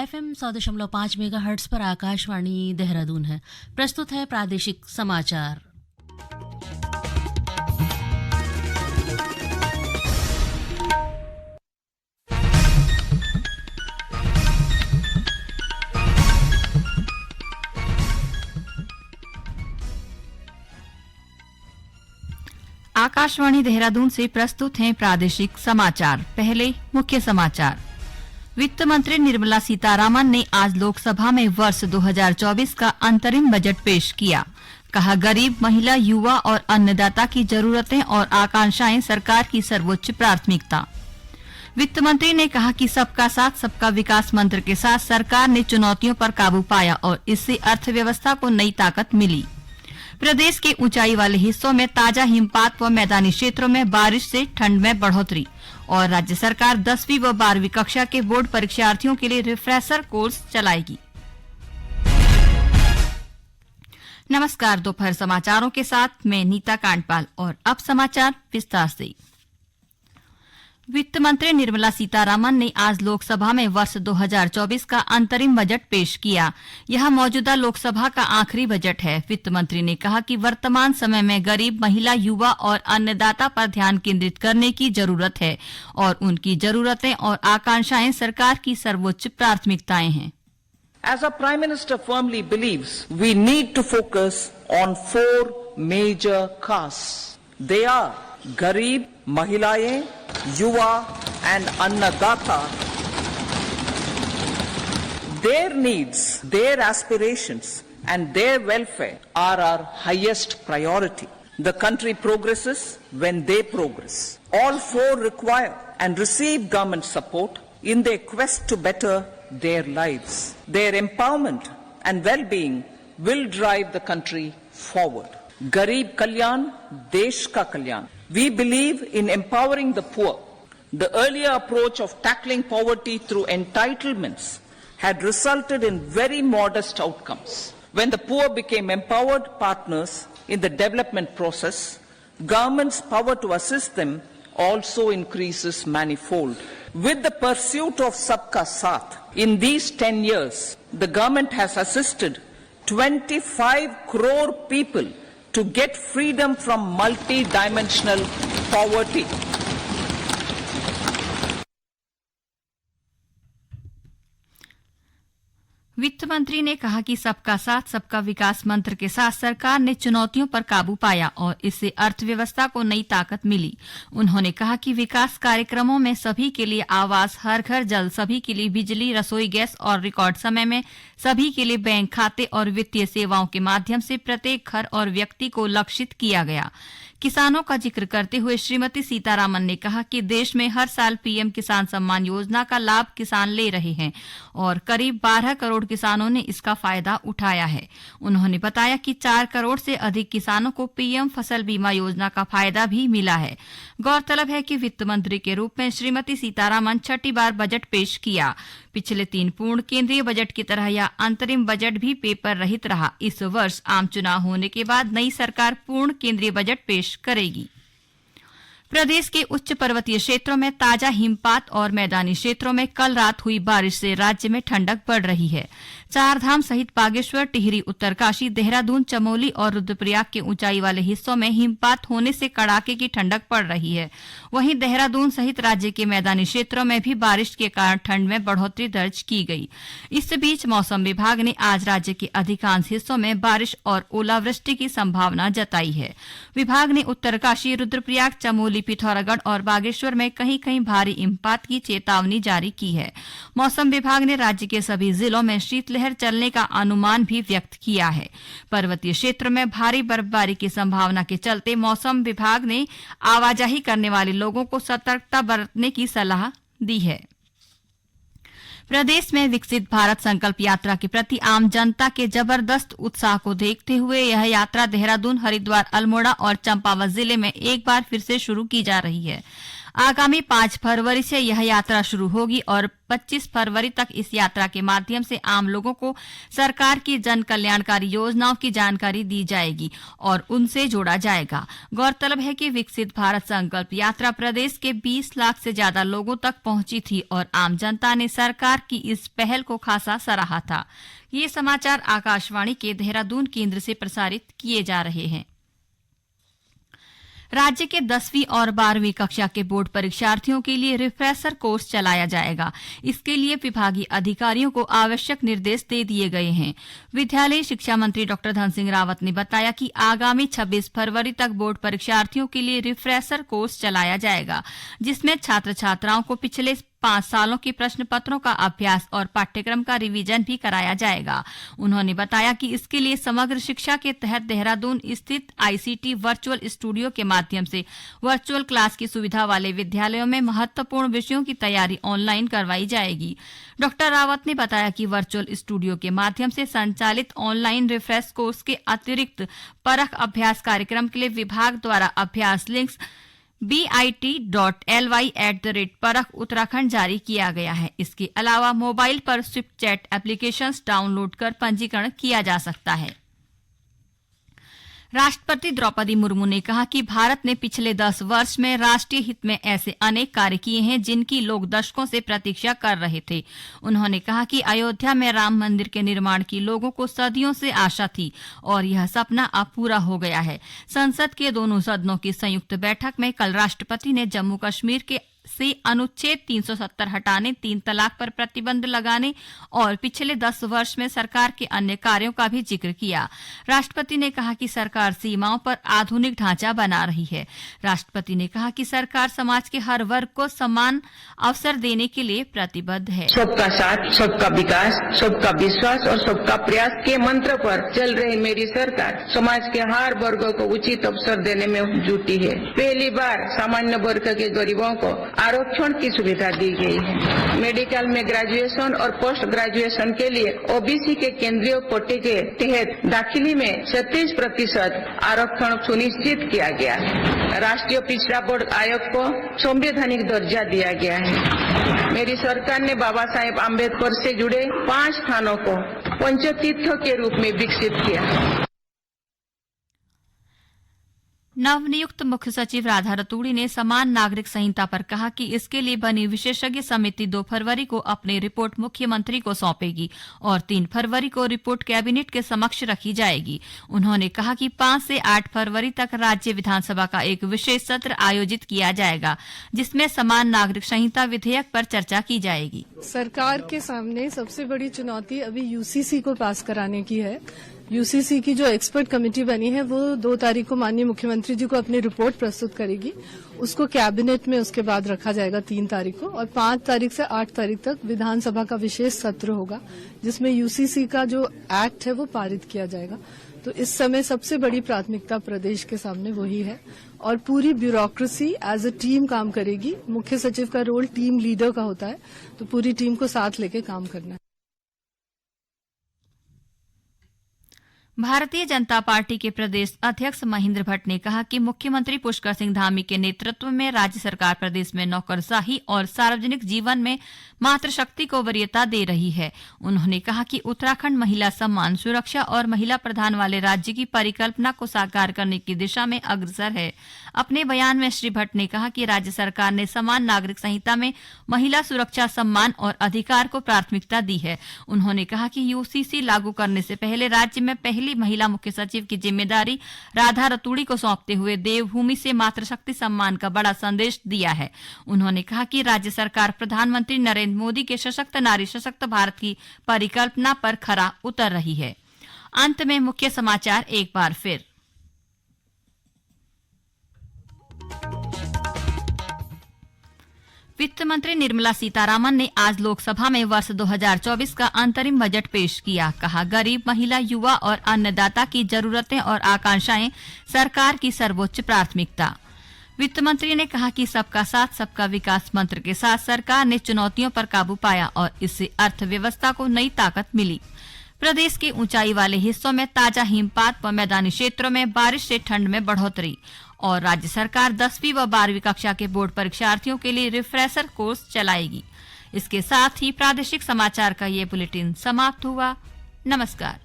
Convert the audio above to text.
FM 100.5 megahertz पर आकाशवाणी देहरादून है। प्रस्तुत है प्रादेशिक समाचार। आकाशवाणी देहरादून से प्रस्तुत हैं प्रादेशिक समाचार। पहले मुख्य समाचार। वित्त मंत्री निर्मला सीतारामन ने आज लोकसभा में वर्ष 2024 का अंतरिम बजट पेश किया। कहा, गरीब, महिला, युवा और अन्नदाता की जरूरतें और आकांक्षाएं सरकार की सर्वोच्च प्राथमिकता। वित्त मंत्री ने कहा कि सबका साथ सबका विकास मंत्र के साथ सरकार ने चुनौतियों पर काबू पाया और इससे अर्थव्यवस्था को नई ताकत मिली। प्रदेश के ऊंचाई वाले हिस्सों में ताजा हिमपात व मैदानी क्षेत्रों में बारिश से ठंड में बढ़ोतरी। और राज्य सरकार 10वीं व 12वीं कक्षा के बोर्ड परीक्षार्थियों के लिए रिफ्रेशर कोर्स चलाएगी। नमस्कार, दोपहर समाचारों के साथ मैं नीता कांडपाल और अब समाचार विस्तार से। वित्त मंत्री निर्मला सीतारामन ने आज लोकसभा में वर्ष 2024 का अंतरिम बजट पेश किया। यह मौजूदा लोकसभा का आखिरी बजट है। वित्त मंत्री ने कहा कि वर्तमान समय में गरीब, महिला, युवा और अन्नदाता पर ध्यान केंद्रित करने की जरूरत है और उनकी जरूरतें और आकांक्षाएं सरकार की सर्वोच्च प्राथमिकताएं हैं। As our Prime Minister firmly believes, we need to focus on 4 major castes. They are गरीब, महिलाएं, युवा and अन्नदाता. Their needs, their aspirations and their welfare are our highest priority. The country progresses when they progress. All 4 require and receive government support in their quest to better their lives. Their empowerment and well-being will drive the country forward. Garib Kalyan, Desh Ka Kalyan. We believe in empowering the poor. The earlier approach of tackling poverty through entitlements had resulted in very modest outcomes. When the poor became empowered partners in the development process, government's power to assist them also increases manifold. With the pursuit of Sabka Saath, in these 10 years, the government has assisted 25 crore people to get freedom from multi-dimensional poverty. वित्त मंत्री ने कहा कि सबका साथ सबका विकास मंत्र के साथ सरकार ने चुनौतियों पर काबू पाया और इससे अर्थव्यवस्था को नई ताकत मिली। उन्होंने कहा कि विकास कार्यक्रमों में सभी के लिए आवास, हर घर जल, सभी के लिए बिजली, रसोई गैस और रिकॉर्ड समय में सभी के लिए बैंक खाते और वित्तीय सेवाओं के माध्यम से प्रत्येक घर और व्यक्ति को लक्षित किया गया। किसानों का जिक्र करते हुए श्रीमती सीतारामन ने कहा कि देश में हर साल पीएम किसान सम्मान योजना का लाभ किसान ले रहे हैं और करीब 12 करोड़ किसानों ने इसका फायदा उठाया है। उन्होंने बताया कि 4 करोड़ से अधिक किसानों को पीएम फसल बीमा योजना का फायदा भी मिला है। गौरतलब है कि वित्त मंत्री के रूप में श्रीमती सीतारामन छठी बार बजट पेश किया। पिछले 3 पूर्ण केंद्रीय बजट की तरह यह अंतरिम बजट भी पेपर रहित रहा। इस वर्ष आम चुनाव होने के बाद नई सरकार पूर्ण केंद्रीय बजट पेश करेगी। प्रदेश के उच्च पर्वतीय क्षेत्रों में ताजा हिमपात और मैदानी क्षेत्रों में कल रात हुई बारिश से राज्य में ठंडक बढ़ रही है। चारधाम सहित बागेश्वर, टिहरी, उत्तरकाशी, देहरादून, चमोली और रुद्रप्रयाग के ऊंचाई वाले हिस्सों में हिमपात होने से कड़ाके की ठंडक पड़ रही है। वहीं देहरादून सहित राज्य के मैदानी क्षेत्रों में भी बारिश के कारण ठंड में बढ़ोतरी दर्ज की गई। इस बीच मौसम विभाग ने आज राज्य के अधिकांश हिस्सों में बारिश और ओलावृष्टि की संभावना जताई है। विभाग ने उत्तरकाशी, रुद्रप्रयाग, चमोली, पिथौरागढ़ और बागेश्वर में कहीं कहीं भारी हिमपात की चेतावनी जारी की है। मौसम विभाग ने राज्य के सभी जिलों में शीतलहर चलने का अनुमान भी व्यक्त किया है। पर्वतीय क्षेत्र में भारी बर्फबारी की संभावना के चलते मौसम विभाग ने आवाजाही करने वाले लोगों को सतर्कता बरतने की सलाह दी है। प्रदेश में विकसित भारत संकल्प यात्रा के प्रति आम जनता के जबरदस्त उत्साह को देखते हुए यह यात्रा देहरादून, हरिद्वार, अल्मोड़ा और चंपावत जिले में एक बार फिर से शुरू की जा रही है। आगामी 5 फरवरी से यह यात्रा शुरू होगी और 25 फरवरी तक इस यात्रा के माध्यम से आम लोगों को सरकार की जन कल्याणकारी योजनाओं की जानकारी दी जाएगी और उनसे जोड़ा जाएगा। गौरतलब है कि विकसित भारत संकल्प यात्रा प्रदेश के 20 लाख से ज्यादा लोगों तक पहुंची थी और आम जनता ने सरकार की इस पहल को खासा सराहा था। ये समाचार आकाशवाणी के देहरादून केंद्र से प्रसारित किए जा रहे हैं। राज्य के 10वीं और 12वीं कक्षा के बोर्ड परीक्षार्थियों के लिए रिफ्रेशर कोर्स चलाया जाएगा। इसके लिए विभागीय अधिकारियों को आवश्यक निर्देश दे दिए गए हैं। विद्यालयी शिक्षा मंत्री डॉ धन सिंह रावत ने बताया कि आगामी 26 फरवरी तक बोर्ड परीक्षार्थियों के लिए रिफ्रेशर कोर्स चलाया जाएगा, जिसमें छात्र छात्राओं को पिछले 5 सालों के प्रश्न पत्रों का अभ्यास और पाठ्यक्रम का रिवीजन भी कराया जाएगा। उन्होंने बताया कि इसके लिए समग्र शिक्षा के तहत देहरादून स्थित ICT वर्चुअल स्टूडियो के माध्यम से वर्चुअल क्लास की सुविधा वाले विद्यालयों में महत्वपूर्ण विषयों की तैयारी ऑनलाइन करवाई जाएगी। डॉ रावत ने बताया कि वर्चुअल स्टूडियो के माध्यम से संचालित ऑनलाइन रिफ्रेश कोर्स के अतिरिक्त परख अभ्यास कार्यक्रम के लिए विभाग द्वारा अभ्यास लिंक्स bit.ly@परख उत्तराखंड जारी किया गया है। इसके अलावा मोबाइल पर स्विफ्ट चैट एप्लीकेशंस डाउनलोड कर पंजीकरण किया जा सकता है। राष्ट्रपति द्रौपदी मुर्मू ने कहा कि भारत ने पिछले 10 वर्ष में राष्ट्रीय हित में ऐसे अनेक कार्य किए हैं जिनकी लोग दशकों से प्रतीक्षा कर रहे थे। उन्होंने कहा कि अयोध्या में राम मंदिर के निर्माण की लोगों को सदियों से आशा थी और यह सपना अब पूरा हो गया है। संसद के दोनों सदनों की संयुक्त बैठक में कल राष्ट्रपति ने जम्मू कश्मीर से अनुच्छेद 370 हटाने, 3 तलाक पर प्रतिबंध लगाने और पिछले 10 वर्ष में सरकार के अन्य कार्यों का भी जिक्र किया। राष्ट्रपति ने कहा कि सरकार सीमाओं पर आधुनिक ढांचा बना रही है। राष्ट्रपति ने कहा कि सरकार समाज के हर वर्ग को समान अवसर देने के लिए प्रतिबद्ध है। सबका साथ, सबका विकास, सबका विश्वास और सबका प्रयास के मंत्र पर चल रही मेरी सरकार समाज के हर वर्ग को उचित अवसर देने में जुटी है। पहली बार सामान्य वर्ग के गरीबों को आरक्षण की सुविधा दी गई है। मेडिकल में ग्रेजुएशन और पोस्ट ग्रेजुएशन के लिए OBC के केंद्रीय कोटे के तहत दाखिले में 36% आरक्षण सुनिश्चित किया गया है। राष्ट्रीय पिछड़ा बोर्ड आयोग को संवैधानिक दर्जा दिया गया है। मेरी सरकार ने बाबा साहेब आम्बेडकर से जुड़े 5 स्थानों को पंचतीर्थ के रूप में विकसित किया। नवनियुक्त मुख्य सचिव राधा रतूड़ी ने समान नागरिक संहिता पर कहा कि इसके लिए बनी विशेषज्ञ समिति 2 फरवरी को अपनी रिपोर्ट मुख्यमंत्री को सौंपेगी और 3 फरवरी को रिपोर्ट कैबिनेट के समक्ष रखी जाएगी। उन्होंने कहा कि 5 से 8 फरवरी तक राज्य विधानसभा का एक विशेष सत्र आयोजित किया जाएगा, जिसमें समान नागरिक संहिता विधेयक पर चर्चा की जाएगी। सरकार के सामने सबसे बड़ी चुनौती अभी UCC को पास कराने की है। UCC की जो एक्सपर्ट कमेटी बनी है वो 2 तारीख को माननीय मुख्यमंत्री जी को अपनी रिपोर्ट प्रस्तुत करेगी। उसको कैबिनेट में उसके बाद रखा जाएगा 3 तारीख को और 5 तारीख से 8 तारीख तक विधानसभा का विशेष सत्र होगा, जिसमें UCC का जो एक्ट है वो पारित किया जाएगा। तो इस समय सबसे बड़ी प्राथमिकता प्रदेश के सामने वही है और पूरी ब्यूरोक्रेसी एज अ टीम काम करेगी। मुख्य सचिव का रोल टीम लीडर का होता है, तो पूरी टीम को साथ लेके काम करना है। भारतीय जनता पार्टी के प्रदेश अध्यक्ष महेंद्र भट्ट ने कहा कि मुख्यमंत्री पुष्कर सिंह धामी के नेतृत्व में राज्य सरकार प्रदेश में नौकरशाही और सार्वजनिक जीवन में मातृशक्ति को वरीयता दे रही है। उन्होंने कहा कि उत्तराखंड महिला सम्मान, सुरक्षा और महिला प्रधान वाले राज्य की परिकल्पना को साकार करने की दिशा में अग्रसर है। अपने बयान में श्री भट्ट ने कहा कि राज्य सरकार ने समान नागरिक संहिता में महिला सुरक्षा, सम्मान और अधिकार को प्राथमिकता दी है। उन्होंने कहा कि UCC लागू करने से पहले राज्य में पहली महिला मुख्य सचिव की जिम्मेदारी राधा रतूड़ी को सौंपते हुए देवभूमि से मातृशक्ति सम्मान का बड़ा संदेश दिया है। उन्होंने कहा कि राज्य सरकार प्रधानमंत्री नरेंद्र मोदी के सशक्त नारी सशक्त भारत की परिकल्पना पर खरा उतर रही है। अंत में मुख्य समाचार एक बार फिर। वित्त मंत्री निर्मला सीतारामन ने आज लोकसभा में वर्ष 2024 का अंतरिम बजट पेश किया। कहा, गरीब, महिला, युवा और अन्नदाता की जरूरतें और आकांक्षाएं सरकार की सर्वोच्च प्राथमिकता। वित्त मंत्री ने कहा कि सबका साथ सबका विकास मंत्र के साथ सरकार ने चुनौतियों पर काबू पाया और इससे अर्थव्यवस्था को नई ताकत मिली। प्रदेश के ऊंचाई वाले हिस्सों में ताजा हिमपात व मैदानी क्षेत्रों में बारिश से ठंड में बढ़ोतरी और राज्य सरकार 10वीं व 12वीं कक्षा के बोर्ड परीक्षार्थियों के लिए रिफ्रेशर कोर्स चलाएगी। इसके साथ ही प्रादेशिक समाचार का ये बुलेटिन समाप्त हुआ। नमस्कार।